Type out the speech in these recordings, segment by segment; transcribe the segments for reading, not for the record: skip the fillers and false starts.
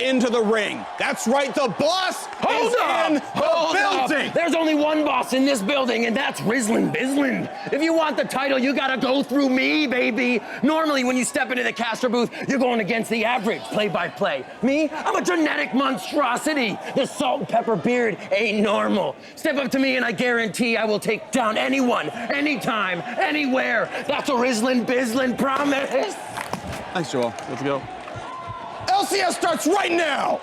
into the ring. That's right, the boss is in the building. There's only one boss in this building, and that's Rizzlin Bizzlin. If you want the title, you gotta go through me, baby. Normally, when you step into the caster booth, you're going against the average play-by-play. Me, I'm a genetic monstrosity. The salt and pepper beard ain't normal. Step up to me, and I guarantee I will take down anyone, anytime, anywhere. That's a Rizzlin Bizzlin promise. Thanks, Joel. Let's go. LCS starts right now!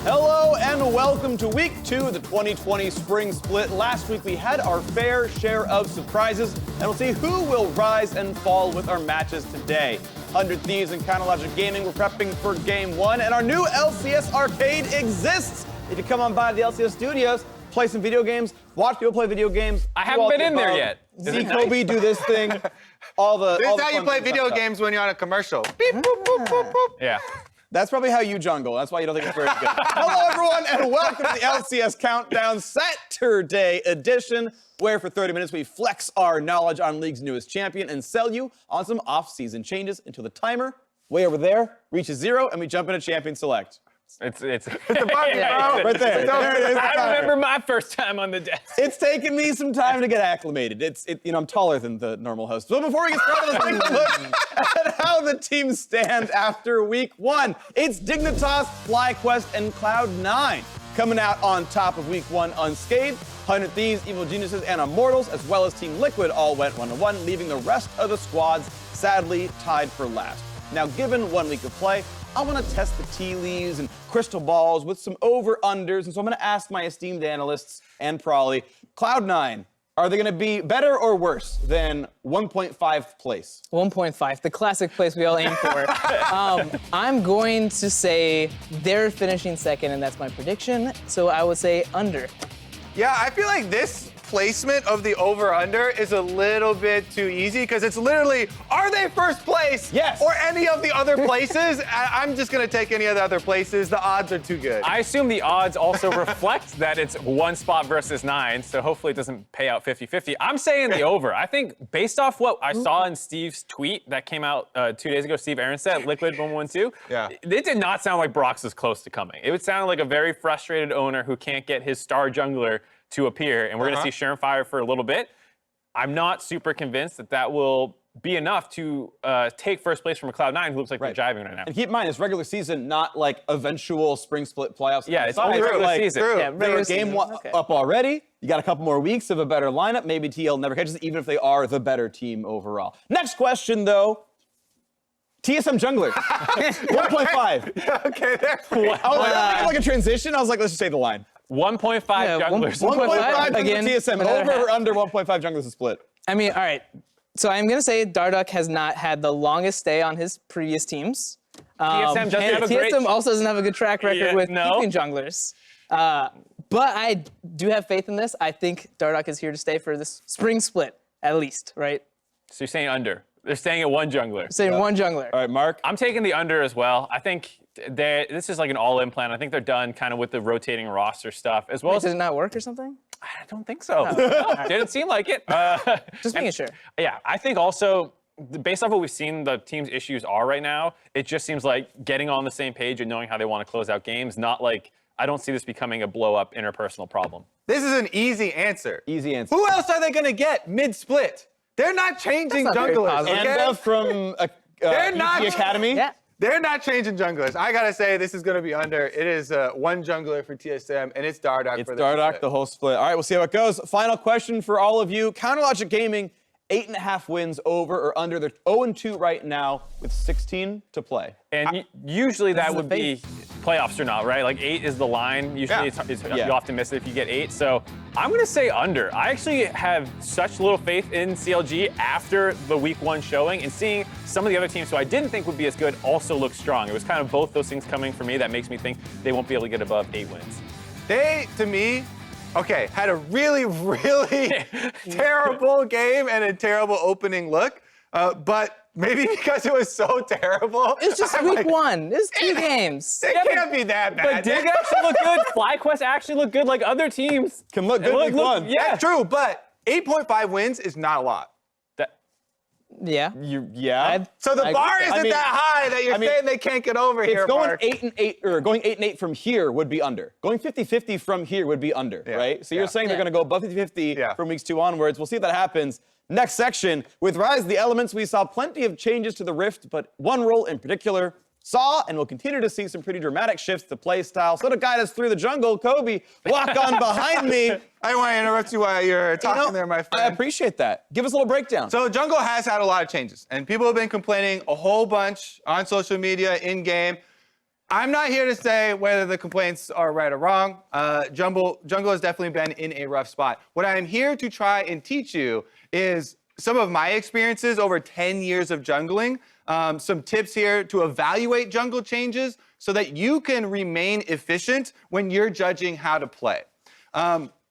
Hello and welcome to week 2 of the 2020 Spring Split. Last week we had our fair share of surprises, and we'll see who will rise and fall with our matches today. 100 Thieves and Untitled Gaming, we're prepping for Game 1, and our new LCS arcade exists. If you come on by the LCS studios, play some video games, watch people play video games. I haven't been in there yet. See Kobe do this thing. This is how you play video games when you're on a commercial. Beep, boop, boop, boop, boop. Yeah. That's probably how you jungle. That's why you don't think it's very good. Hello, everyone, and welcome to the LCS Countdown Saturday edition, where for 30 minutes we flex our knowledge on League's newest champion and sell you on some off-season changes until the timer, way over there, reaches 0, and we jump into Champion Select. It's a button, bro. Right there. There it is. I remember my first time on the desk. It's taken me some time to get acclimated. I'm taller than the normal host. So before we get started, let's take a look at how the teams stand after week 1. It's Dignitas, FlyQuest, and Cloud9 coming out on top of week 1 unscathed. 100 Thieves, Evil Geniuses, and Immortals, as well as Team Liquid, all went 1-1, leaving the rest of the squads sadly tied for last. Now, given 1 week of play, I want to test the tea leaves and crystal balls with some over-unders, and so I'm going to ask my esteemed analysts and Prawley, Cloud9, are they going to be better or worse than 1.5 place? 1.5, the classic place we all aim for. I'm going to say they're finishing second, and that's my prediction, so I would say under. Yeah, I feel like this placement of the over-under is a little bit too easy because it's literally, are they first place? Yes. Or any of the other places? I'm just going to take any of the other places. The odds are too good. I assume the odds also reflect that it's 1 spot versus 9, so hopefully it doesn't pay out 50-50. I'm saying the over. I think based off what I saw in Steve's tweet that came out 2 days ago, Steve Aaron said, Liquid 112, Yeah. It did not sound like Brox is close to coming. It would sound like a very frustrated owner who can't get his star jungler to appear, and we're going to see Sharonfire for a little bit. I'm not super convinced that that will be enough to take first place from a Cloud9 who looks like they're jiving right now. And keep in mind, it's regular season, not like eventual spring split playoffs. Yeah, it's only regular season. Yeah, they're game 1 up already. You got a couple more weeks of a better lineup. Maybe TL never catches it, even if they are the better team overall. Next question, though. TSM jungler, 1.5. Okay, there. I was thinking like a transition. I was like, let's just say the line. 1.5 junglers. 1.5 again. TSM, over or under 1.5 junglers is split. I mean, all right, so I'm going to say Darduck has not had the longest stay on his previous teams. TSM doesn't have a great... TSM also doesn't have a good track record with no. keeping junglers. But I do have faith in this. I think Darduck is here to stay for this spring split, at least, right? So you're saying under. They're staying at 1 jungler. Saying 1 jungler. All right, Mark? I'm taking the under as well. I think this is like an all-in plan. I think they're done kind of with the rotating roster stuff, as well as... Did it not work or something? I don't think so. No, didn't seem like it. Just making sure. Yeah, I think also, based off what we've seen the team's issues are right now, it just seems like getting on the same page and knowing how they want to close out games, not like, I don't see this becoming a blow-up interpersonal problem. This is an easy answer. Easy answer. Who else are they going to get mid-split? They're not changing junglers. Okay? Anda from EG Academy. Yeah. They're not changing junglers. I gotta say, this is gonna be under. It is 1 jungler for TSM, and it's Darduck. It's for the Darduck, split. the whole split. All right, we'll see how it goes. Final question for all of you. Counterlogic Gaming, 8.5 wins over or under. They're 0-2 right now with 16 to play. And usually that is would the be playoffs or not, right? Like 8 is the line. Usually Yeah. you often miss it if you get 8. So I'm going to say under. I actually have such little faith in CLG after the week 1 showing and seeing some of the other teams who I didn't think would be as good also look strong. It was kind of both those things coming for me that makes me think they won't be able to get above 8 wins. They, to me, okay, had a really, really terrible game and a terrible opening look. But maybe because it was so terrible. It's just week 1. It's 2 games. They can't be that bad. But Dig actually look good. FlyQuest actually look good like other teams. Can look good week 1. Yeah. That's true, but 8.5 wins is not a lot. Yeah. Yeah. So the bar isn't mean- that high that you're saying they can't get over here, It's going Mark. 8-8 or going 8-8 from here would be under. Going 50-50 from here would be under, right? So you're saying they're going to go above 50-50 from weeks 2 onwards. We'll see if that happens. Next section, with Rise of the Elements, we saw plenty of changes to the Rift, but one role in particular saw and will continue to see some pretty dramatic shifts to play style. So to guide us through the jungle, Kobe, walk on behind me. I don't want to interrupt you while you're talking there, my friend. I appreciate that. Give us a little breakdown. So Jungle has had a lot of changes, and people have been complaining a whole bunch on social media, in-game. I'm not here to say whether the complaints are right or wrong. Jungle has definitely been in a rough spot. What I am here to try and teach you is some of my experiences over 10 years of jungling, some tips here to evaluate jungle changes so that you can remain efficient when you're judging how to play.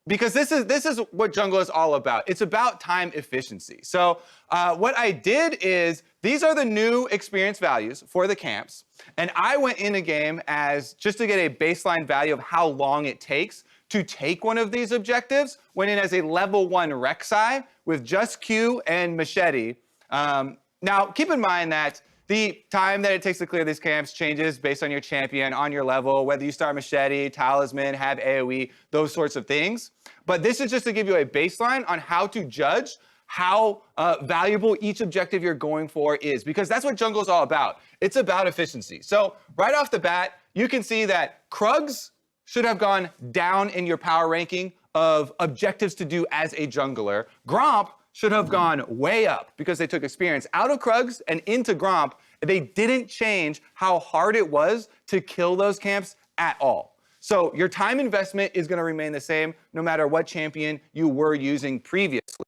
Because this is what jungle is all about. It's about time efficiency. So what I did is, these are the new experience values for the camps. And I went in a game as just to get a baseline value of how long it takes to take one of these objectives, went in as a level 1 Rek'Sai with just Q and Machete. Now, keep in mind that the time that it takes to clear these camps changes based on your champion, on your level, whether you start Machete, Talisman, have AoE, those sorts of things. But this is just to give you a baseline on how to judge how valuable each objective you're going for is, because that's what jungle is all about. It's about efficiency. So right off the bat, you can see that Krugs should have gone down in your power ranking of objectives to do as a jungler. Gromp should have gone way up because they took experience out of Krugs and into Gromp. They didn't change how hard it was to kill those camps at all. So your time investment is going to remain the same no matter what champion you were using previously.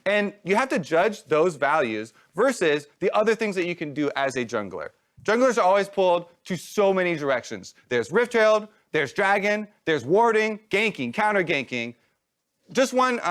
And you have to judge those values versus the other things that you can do as a jungler. Junglers are always pulled to so many directions. There's Rift Herald, there's Dragon, there's warding, ganking, counter ganking. Just one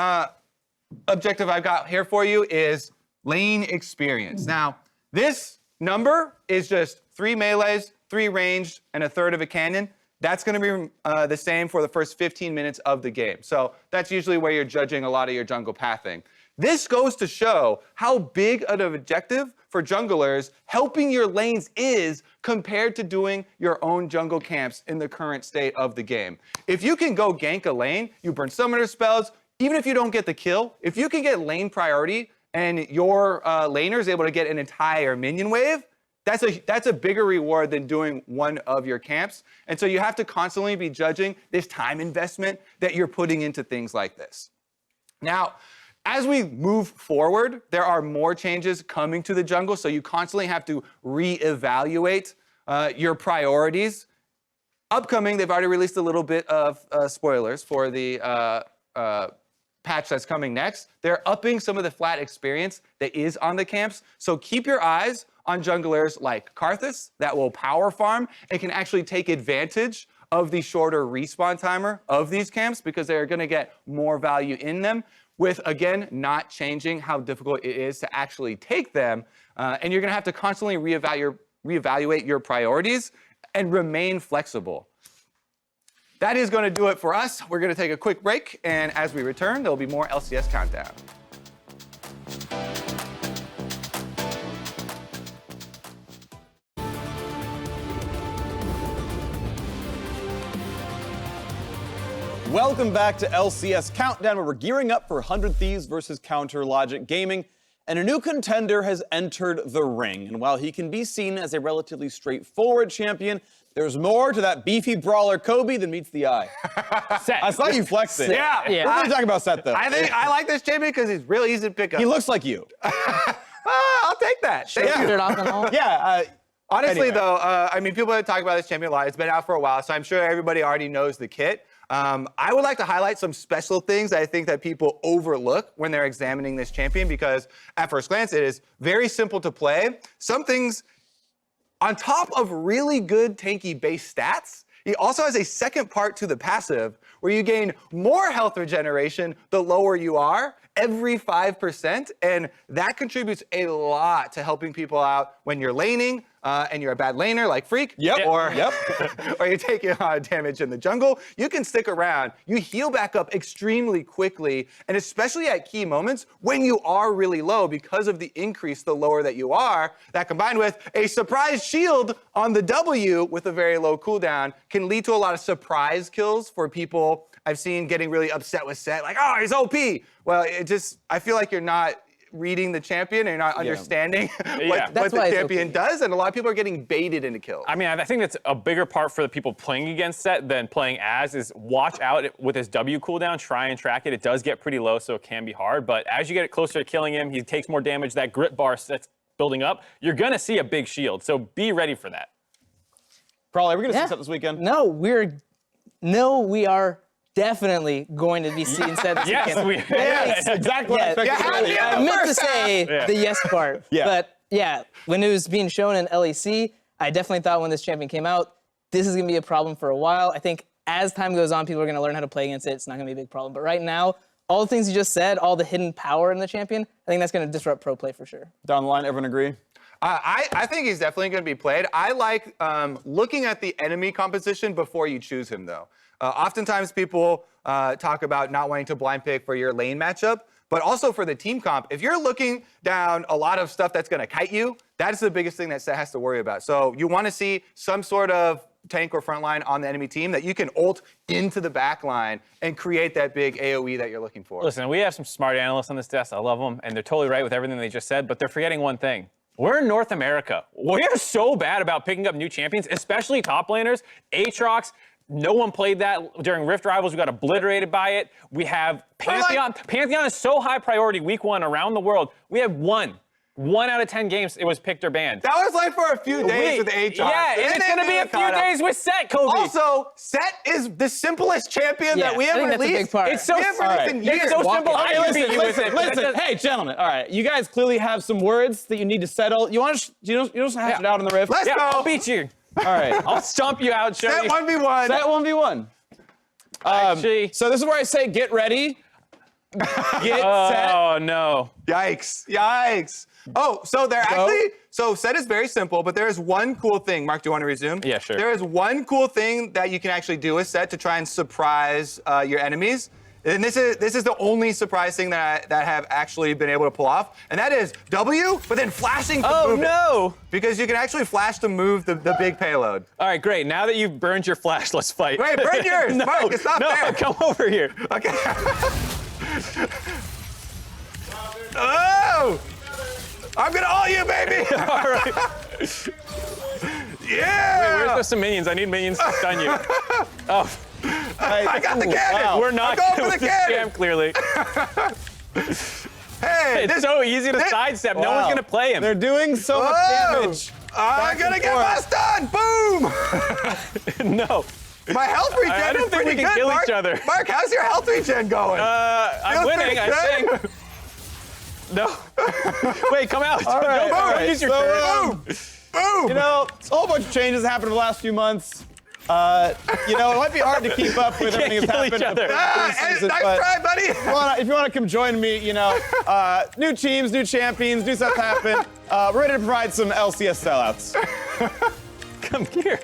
objective I've got here for you is lane experience. Now, this number is just 3 melees, 3 ranged, and 1/3 of a cannon. That's going to be the same for the first 15 minutes of the game. So that's usually where you're judging a lot of your jungle pathing. This goes to show how big of an objective for junglers helping your lanes is compared to doing your own jungle camps in the current state of the game. If you can go gank a lane, you burn summoner spells, even if you don't get the kill, if you can get lane priority and your laner is able to get an entire minion wave, that's a bigger reward than doing one of your camps. And so you have to constantly be judging this time investment that you're putting into things like this. Now, as we move forward, there are more changes coming to the jungle, so you constantly have to reevaluate your priorities. Upcoming, they've already released a little bit of spoilers for the patch that's coming next. They're upping some of the flat experience that is on the camps, so keep your eyes on junglers like Karthus that will power farm and can actually take advantage of the shorter respawn timer of these camps because they're going to get more value in them, with, again, not changing how difficult it is to actually take them. And you're going to have to constantly reevaluate your priorities and remain flexible. That is going to do it for us. We're going to take a quick break, and as we return, there will be more LCS Countdown. Welcome back to LCS Countdown, where we're gearing up for 100 Thieves versus Counter Logic Gaming, and a new contender has entered the ring. And while he can be seen as a relatively straightforward champion, There's more to that beefy brawler Kobe than meets the eye. Set. I saw you flexing. Yeah. Yeah. We're really talking about Seth, though. I think I like this champion because he's really easy to pick up. He looks like you. I'll take that. Thank you. Shirt off and all. Yeah. Honestly, Anyway. though, I mean, people have talked about this champion a lot. It's been out for a while, so I'm sure everybody already knows the kit. I would like to highlight some special things that I think that people overlook when they're examining this champion because at first glance, it is very simple to play. Some things, on top of really good tanky base stats, he also has a second part to the passive where you gain more health regeneration the lower you are, every 5%, and that contributes a lot to helping people out when you're laning and you're a bad laner like Freak, Yep. or Yep. or you're taking damage in the jungle. You can stick around. You heal back up extremely quickly, and especially at key moments when you are really low because of the increase the lower that you are. That combined with a surprise shield on the W with a very low cooldown can lead to a lot of surprise kills for people I've seen getting really upset with Set, like, oh, he's OP. Well, I feel like you're not reading the champion and you're not understanding what That's the why it's champion does, and a lot of people are getting baited into kills. I mean, I think that's a bigger part for the people playing against Set than playing as is watch out with his W cooldown, try and track it. It does get pretty low, so it can be hard, but as you get closer to killing him, he takes more damage. That grit bar that's building up, you're gonna see a big shield, so be ready for that. Probably. We're going to see Yeah. Seth this weekend. No, we are definitely going to be seeing Seth this Yes, weekend. we That's exactly what I Yeah, expected. I meant to say Yeah. the yes part. Yeah. But yeah, when it was being shown in LEC, I definitely thought when this champion came out, this is going to be a problem for a while. I think as time goes on, people are going to learn how to play against it. It's not going to be a big problem. But right now, all the things you just said, all the hidden power in the champion, I think that's going to disrupt pro play for sure. Down the line, everyone agree? I think he's definitely going to be played. I like looking at the enemy composition before you choose him, though. Oftentimes, people talk about not wanting to blind pick for your lane matchup, but also for the team comp. If you're looking down a lot of stuff that's going to kite you, that's the biggest thing that Set has to worry about. So you want to see some sort of tank or front line on the enemy team that you can ult into the back line and create that big AoE that you're looking for. Listen, we have some smart analysts on this desk. I love them, and they're totally right with everything they just said, but they're forgetting one thing. We're in North America. We are so bad about picking up new champions, especially top laners. Aatrox, no one played that during Rift Rivals. We got obliterated by it. We have Pantheon. Pantheon is so high priority week one around the world. We have one out of 10 games it was picked or banned. That was like for a few days with Aatrox. Yeah, and it's going to be a few days with Set, Kobe. Also, Set is the simplest champion Yeah, that we I have think that's a released. big part. It's so We haven't released in years. It's so simple. Okay, I can beat you with it. listen. Hey, gentlemen. All right, you guys clearly have some words that you need to settle. You want to? You just hash it out in the rift. Let's Yeah, go. I'll beat you. All right. I'll stomp you out, show Set you. 1v1. That 1v1. Actually, So this is where I say get ready, get set. oh no. Yikes. Yikes. Oh, so so Set is very simple, but there is one cool thing. Mark, do you want to resume? Yeah, sure. There is one cool thing that you can actually do with Set to try and surprise your enemies. And this is the only surprise thing that I have actually been able to pull off, and that is W, but then flashing to Oh move it. no. Because you can actually flash to move the big payload. All right, great. Now that you've burned your flash, let's fight. Wait, burn yours. no, Mark, it's not no, fair. come over here. Okay. Oh! I'm gonna all you, baby! All right. Yeah! Where's some minions? I need minions to stun you. Oh, I got the cannon! wow. we're not I'm going good for with the this cannon! scam, clearly. Hey, It's so easy to sidestep. No one's Wow. going to play him. They're doing so much Whoa! damage. I'm gonna and get forth. my stun! Boom! No. My health regen I don't is think we pretty can good, kill Mark. each other. Mark, how's your health regen going? I'm Feels winning, pretty I good. think. No. Wait, come out. All right, Don't all right. use your So, turret. Boom! You know, a whole bunch of changes happened in the last few months. You know, it might be hard to keep up with everything that's kill happened. each other. This Nice but try, buddy! if you want to come join me, you know, new teams, new champions, new stuff happen. We're ready to provide some LCS sellouts. Come here.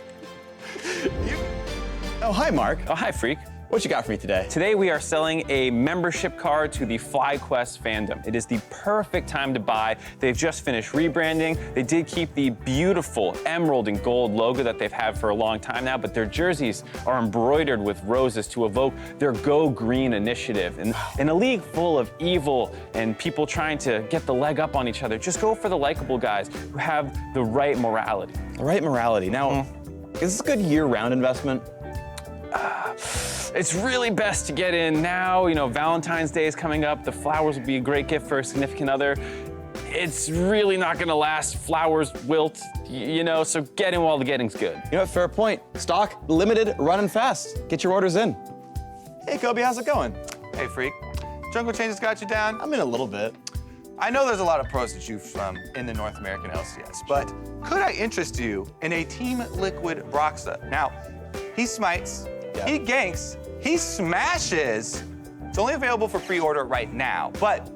Oh, hi, Mark. Oh, hi, Freak. What you got for me today? Today we are selling a membership card to the FlyQuest fandom. It is the perfect time to buy. They've just finished rebranding. They did keep the beautiful emerald and gold logo that they've had for a long time now, but their jerseys are embroidered with roses to evoke their Go Green initiative. And in a league full of evil and people trying to get the leg up on each other, just go for the likable guys who have the right morality. The right morality. Now, Is this a good year-round investment? It's really best to get in now. You know, Valentine's Day is coming up. The flowers would be a great gift for a significant other. It's really not gonna last. Flowers wilt, you know, so get in while the getting's good. You know what, fair point. Stock, limited, running fast. Get your orders in. Hey, Kobe, how's it going? Hey, Freak. Jungle Changes got you down? I'm in a little bit. I know there's a lot of pros to choose from in the North American LCS, but could I interest you in a Team Liquid Broxa? Now, he smites, he ganks, he smashes. It's only available for pre-order right now, but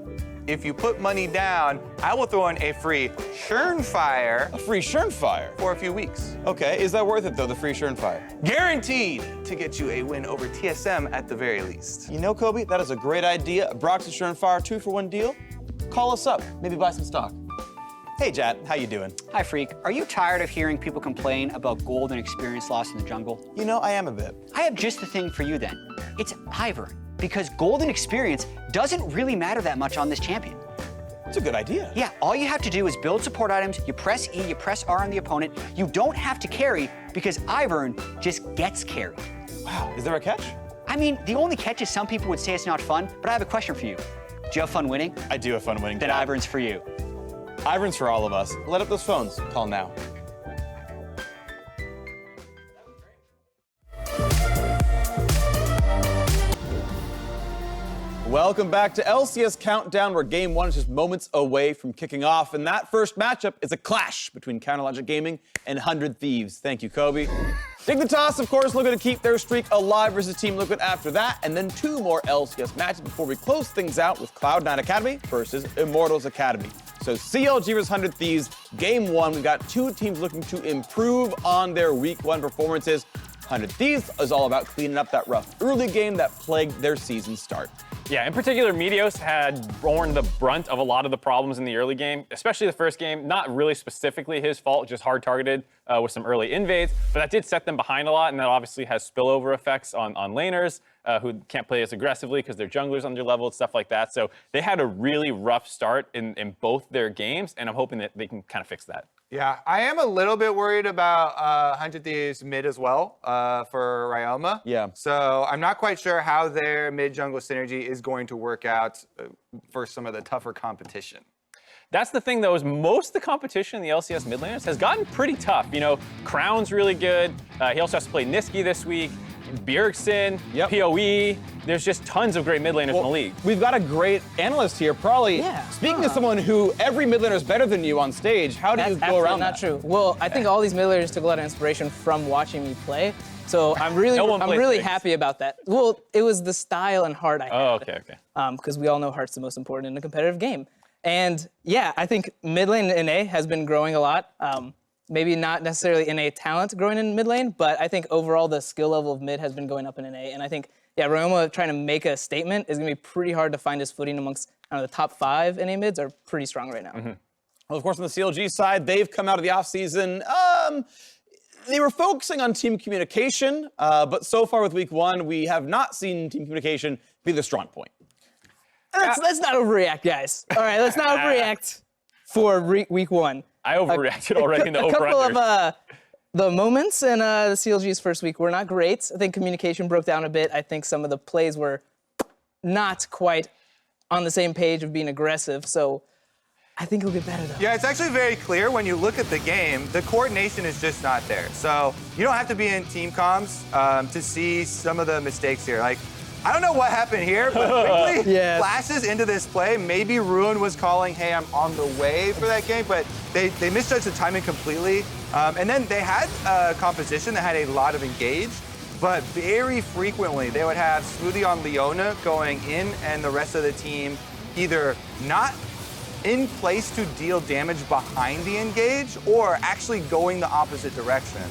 if you put money down, I will throw in a free Schernfire A free Schernfire. for a few weeks. Okay, is that worth it though, the free Schernfire? Guaranteed to get you a win over TSM at the very least. You know, Kobe, that is a great idea. Brox and Schernfire 2-for-1 deal. Call us up, maybe buy some stock. Hey, Jat, how you doing? Hi, Freak. Are you tired of hearing people complain about gold and experience loss in the jungle? You know, I am a bit. I have just the thing for you then. It's Ivern, because gold and experience doesn't really matter that much on this champion. It's a good idea. Yeah, all you have to do is build support items, you press E, you press R on the opponent. You don't have to carry because Ivern just gets carried. Wow, is there a catch? I mean, the only catch is some people would say it's not fun, but I have a question for you. Do you have fun winning? I do have fun winning. Then Jat. Ivern's for you. Ivern's for all of us. Let up those phones. Call now. Welcome back to LCS Countdown, where Game 1 is just moments away from kicking off. And that first matchup is a clash between Counterlogic Gaming and 100 Thieves. Thank you, Kobe. Dignitas, of course, looking to keep their streak alive versus Team Liquid after that. And then 2 more LCS matches before we close things out with Cloud9 Academy versus Immortals Academy. So CLG versus 100 Thieves, Game 1. We've got 2 teams looking to improve on their Week 1 performances. 100 Thieves is all about cleaning up that rough early game that plagued their season start. Yeah, in particular, Meteos had borne the brunt of a lot of the problems in the early game, especially the first game. Not really specifically his fault, just hard targeted with some early invades, but that did set them behind a lot, and that obviously has spillover effects on laners who can't play as aggressively because their junglers under-leveled, stuff like that. So they had a really rough start in both their games, and I'm hoping that they can kind of fix that. Yeah, I am a little bit worried about 100 Thieves mid as well for Ryoma. Yeah. So I'm not quite sure how their mid-jungle synergy is going to work out for some of the tougher competition. That's the thing, though, is most of the competition in the LCS mid laners has gotten pretty tough. You know, Crown's really good. He also has to play Niski this week. Bjergsen, PoE. There's just tons of great mid laners in the league. We've got a great analyst here, probably. Yeah. Speaking of someone who every mid laner is better than you on stage, how do you go around not that? true. Well, I think all these mid laners took a lot of inspiration from watching me play. So I'm really, No one I'm plays really Thieves. happy about that. Well, it was the style and heart I had. Oh, okay. Because we all know heart's the most important in a competitive game. And yeah, I think mid lane NA has been growing a lot. Maybe not necessarily NA talent growing in mid lane, but I think overall the skill level of mid has been going up in NA. And I think, yeah, Ryoma trying to make a statement is going to be pretty hard to find his footing amongst the top 5 NA mids are pretty strong right now. Well, of course, on the CLG side, they've come out of the offseason. They were focusing on team communication, but so far with Week 1, we have not seen team communication be the strong point. Let's not overreact, guys. All right, let's not overreact for Week 1. I overreacted already in the A couple over-unders. of the moments in the CLG's first week were not great. I think communication broke down a bit. I think some of the plays were not quite on the same page of being aggressive. So I think it'll get better, though. Yeah, it's actually very clear when you look at the game, the coordination is just not there. So you don't have to be in team comms to see some of the mistakes here. Like, I don't know what happened here, but quickly flashes into this play. Maybe Ruin was calling, hey, I'm on the way for that game, but they misjudged the timing completely. And then they had a composition that had a lot of engage, but very frequently they would have Smoothie on Leona going in and the rest of the team either not in place to deal damage behind the engage or actually going the opposite direction.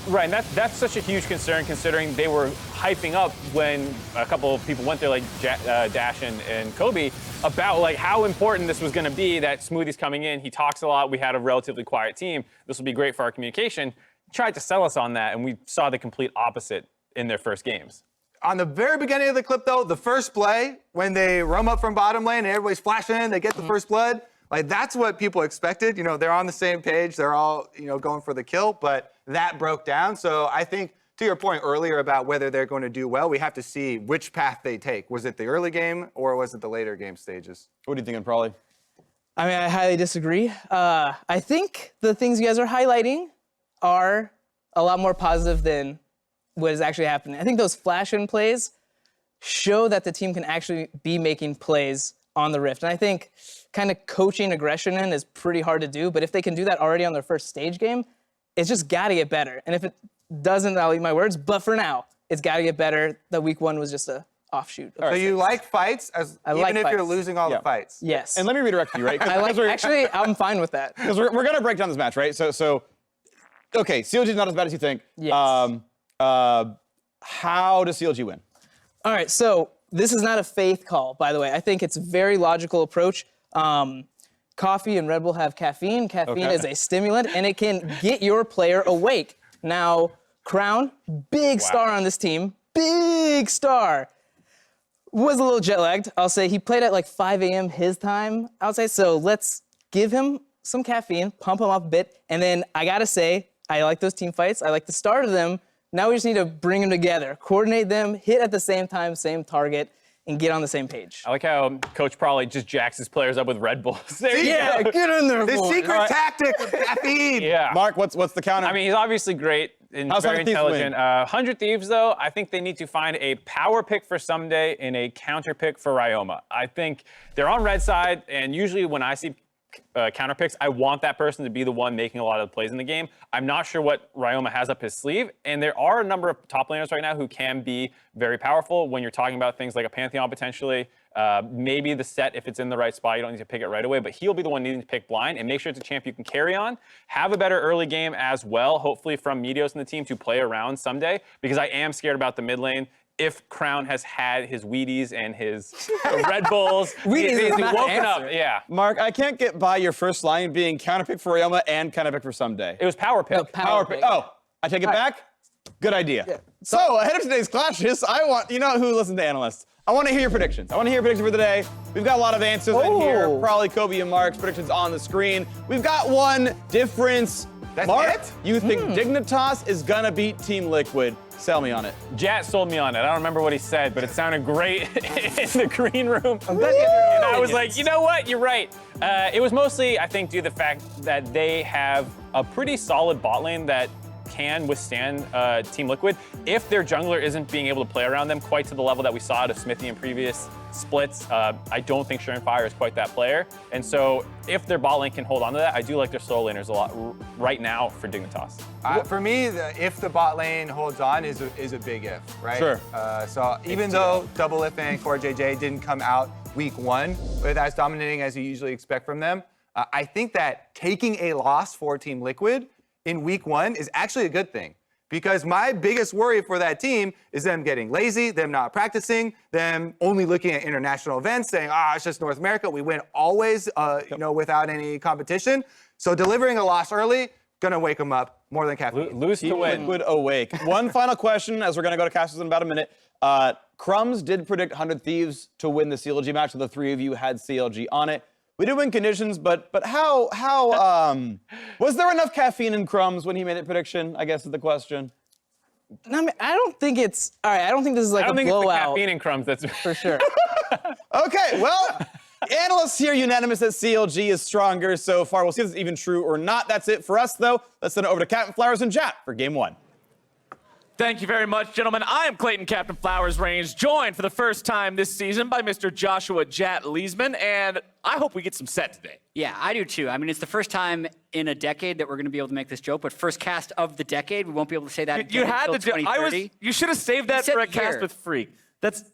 Right, and that's such a huge concern considering they were hyping up when a couple of people went there like Dash and Kobe about like how important this was going to be, that Smoothie's coming in. He talks a lot. We had a relatively quiet team. This will be great for our communication. Tried to sell us on that, and we saw the complete opposite in their first games. On the very beginning of the clip, though, the first play, when they roam up from bottom lane and everybody's flashing in, they get the first blood. Like, that's what people expected. You know, they're on the same page. They're all, you know, going for the kill. But that broke down. So I think, to your point earlier about whether they're going to do well, we have to see which path they take. Was it the early game or was it the later game stages? What are you thinking, Prawley? I mean, I highly disagree. I think the things you guys are highlighting are a lot more positive than what is actually happening. I think those flash-in plays show that the team can actually be making plays on the Rift. And I think kind of coaching aggression in is pretty hard to do, but if they can do that already on their first stage game, it's just got to get better. And if it doesn't, I'll eat my words, but for now, it's got to get better. The week one was just a offshoot. So you like fights, even if you're fights. losing all the fights? Yes. And let me redirect you, right? Actually, I'm fine with that. Because we're going to break down this match, right? So okay, CLG is not as bad as you think. Yes. How does CLG win? All right, so this is not a faith call, by the way. I think it's a very logical approach. Coffee and Red Bull have caffeine. Caffeine is a stimulant, and it can get your player awake. Now, Crown, big star on this team, big star. Was a little jet lagged. I'll say he played at like 5 a.m. his time, I would say. So let's give him some caffeine, pump him up a bit. And then I gotta say, I like those team fights. I like the start of them. Now we just need to bring them together, coordinate them, hit at the same time, same target, and get on the same page. I like how Coach probably just jacks his players up with Red Bulls. There you Yeah, go. get in there, The boy. secret tactic of caffeine. Yeah. Mark, what's the counter? I mean, he's obviously great and How's very 100 Thieves intelligent. win? 100 Thieves, though, I think they need to find a power pick for someday and a counter pick for Ryoma. I think they're on red side, and usually when I see counter picks, I want that person to be the one making a lot of the plays in the game. I'm not sure what Ryoma has up his sleeve, and there are a number of top laners right now who can be very powerful when you're talking about things like a Pantheon potentially. Maybe the set, if it's in the right spot, you don't need to pick it right away, but he'll be the one needing to pick blind and make sure it's a champ you can carry on. Have a better early game as well, hopefully from Meteos and the team to play around someday, because I am scared about the mid lane. If Crown has had his Wheaties and his Red Bulls, Wheaties is not the woken up. answer. Yeah. Mark, I can't get by your first line being counter pick for Ryoma and counter pick for someday. It was power pick. No, power pick. Oh, I take it back? Good idea. So, ahead of today's clashes, you know who listens to analysts? I want to hear your predictions. I want to hear your predictions for the day. We've got a lot of answers in here. Probably Kobe and Mark's predictions on the screen. We've got one difference. That's Mark, it? you think Dignitas is going to beat Team Liquid. Sell me on it. Jat sold me on it. I don't remember what he said, but it sounded great in the green room. I'm glad you have And your I was opinions. like, you know what? You're right. It was mostly, I think, due to the fact that they have a pretty solid bot lane that can withstand Team Liquid if their jungler isn't being able to play around them quite to the level that we saw out of Smithy in previous splits. I don't think Surenfire is quite that player. And so if their bot lane can hold on to that, I do like their solo laners a lot right now for Dignitas. For me, if the bot lane holds on is a big if, right? Sure. So even though Double If and Core JJ didn't come out week one with as dominating as you usually expect from them, I think that taking a loss for Team Liquid in week one is actually a good thing. Because my biggest worry for that team is them getting lazy, them not practicing, them only looking at international events, saying, it's just North America. We win always, without any competition. So delivering a loss early, gonna wake them up more than caffeine. Lose to Keep win. Liquid awake. One final question, as we're going to go to casters in about a minute. Crumbs did predict 100 Thieves to win the CLG match, so the three of you had CLG on it. We did win conditions, but how was there enough caffeine in Crumbs when he made that prediction? I guess is the question. I mean, I don't think it's all right. I don't think this is like I don't a think it's the blowout caffeine in Crumbs that's for sure. Okay, well, analysts here unanimous that CLG is stronger so far. We'll see if this is even true or not. That's it for us, though. Let's send it over to Captain Flowers and Chat for game one. Thank you very much, gentlemen. I am Clayton Captain Flowers Range, joined for the first time this season by Mr. Joshua Jat Leesman, and I hope we get some set today. Yeah, I do too. I mean, it's the first time in a decade that we're going to be able to make this joke, but first cast of the decade. We won't be able to say that You again had until to do. 2030. You should have saved that said for a the cast year. with Freak. That's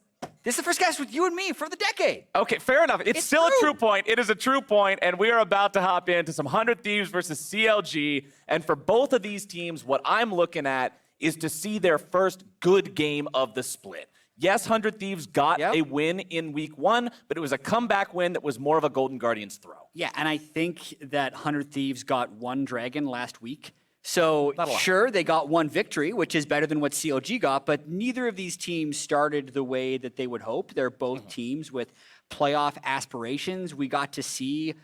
This is the first cast with you and me for the decade. okay. Fair enough. It's still true. a true point. It is a true point, and we are about to hop into some 100 Thieves versus CLG. And for both of these teams, what I'm looking at is to see their first good game of the split. Yes, 100 Thieves got a win in week one, but it was a comeback win that was more of a Golden Guardians throw. Yeah, and I think that 100 Thieves got one dragon last week. So sure, they got one victory, which is better than what CLG got, but neither of these teams started the way that they would hope. They're both teams with playoff aspirations. We got to see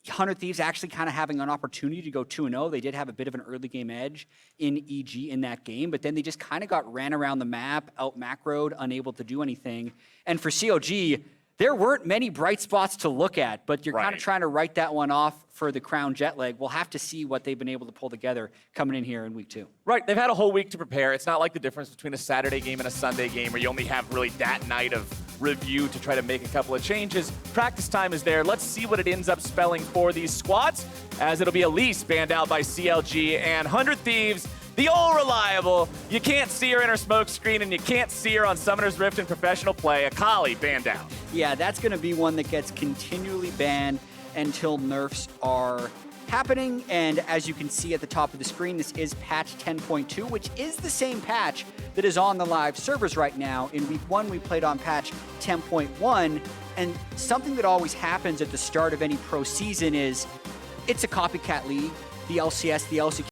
100 Thieves actually kind of having an opportunity to go 2-0. They did have a bit of an early game edge in EG in that game, but then they just kind of got ran around the map, out macroed, unable to do anything. And for CLG, there weren't many bright spots to look at, but you're kind of trying to write that one off for the Crown jet lag. We'll have to see what they've been able to pull together coming in here in week 2. Right, they've had a whole week to prepare. It's not like the difference between a Saturday game and a Sunday game where you only have really that night of review to try to make a couple of changes. Practice time is there. Let's see what it ends up spelling for these squads, as it'll be Elise banned out by CLG and 100 Thieves, the all reliable. You can't see her in her smoke screen, and you can't see her on Summoner's Rift in professional play. Akali banned out. Yeah, that's going to be one that gets continually banned until nerfs are happening. And as you can see at the top of the screen, this is patch 10.2, which is the same patch that is on the live servers right now. In week 1, we played on patch 10.1. And something that always happens at the start of any pro season is it's a copycat league. The LCS, the LCQ